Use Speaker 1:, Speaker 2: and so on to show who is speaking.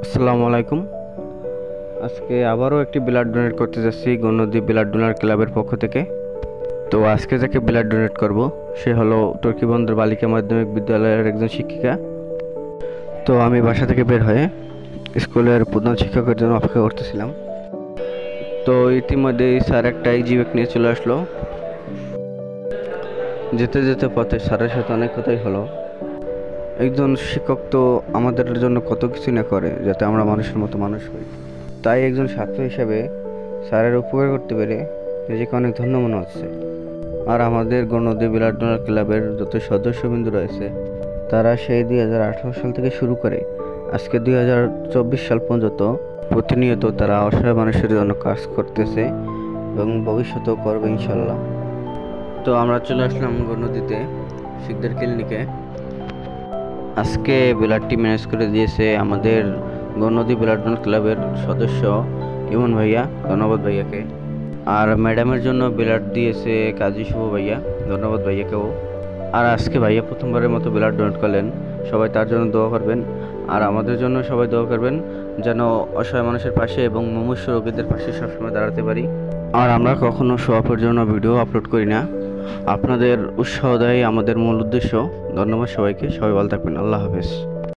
Speaker 1: আসসালামু আলাইকুম। আজকে আবারও একটি ব্লাড ডোনেট করতে যাচ্ছি গণনদী ব্লাড ডোনার ক্লাবের পক্ষ থেকে। তো আজকে যাকে ব্লাড ডোনেট করব সে হলো তুর্কিবন্দর বালিকা মাধ্যমিক বিদ্যালয়ের একজন শিক্ষিকা। তো আমি বাসা থেকে বের হয়ে স্কুলের প্রধান শিক্ষকের জন্য অপেক্ষা করতেছিলাম। তো ইতিমধ্যেই স্যার একটা ইজি ব্যাগ নিয়ে চলে আসলো। যেতে যেতে পথে স্যারের সাথে অনেক কথাই হলো। একজন শিক্ষক তো আমাদের জন্য কত কিছু না করে যাতে আমরা মানুষের মতো মানুষ হই। তাই একজন ছাত্র হিসেবে স্যারের উপকার করতে পেরে নিজেকে অনেক ধন্য মনে হচ্ছে। আর আমাদের গণনদী ব্লাড ডোনার ক্লাবের যত সদস্যবৃন্দ রয়েছে তারা সেই 2018 সাল থেকে শুরু করে আজকে 2024 সাল পর্যন্ত প্রতিনিয়ত তারা অসহায় মানুষের জন্য কাজ করতেছে এবং ভবিষ্যতেও করবে ইনশাল্লাহ। তো আমরা চলে আসলাম গণনদীতে শিকদার ক্লিনিকে। আজকে ব্লাডটি ম্যানেজ করে দিয়েছে আমাদের গণনদী ব্লাড ডোনার ক্লাবের সদস্য ইমন ভাইয়া, ধন্যবাদ ভাইয়াকে। আর ম্যাডামের জন্য ব্লাড দিয়েছে কাজী শুভ ভাইয়া, ধন্যবাদ ভাইয়াকেও। আর আজকে ভাইয়া প্রথমবারের মতো ব্লাড ডোনেট করলেন, সবাই তার জন্য দোয়া করবেন। আর আমাদের জন্য সবাই দোয়া করবেন যেন অসহায় মানুষের পাশে এবং মুমূর্ষু রোগীদের পাশে সবসময় দাঁড়াতে পারি। আর আমরা কখনো শো অফের জন্য ভিডিও আপলোড করি না, আপনাদের উৎসাহ দেয় আমাদের মূল উদ্দেশ্য। ধন্যবাদ সবাইকে, সবাই ভালো থাকবেন, আল্লাহ হাফেজ।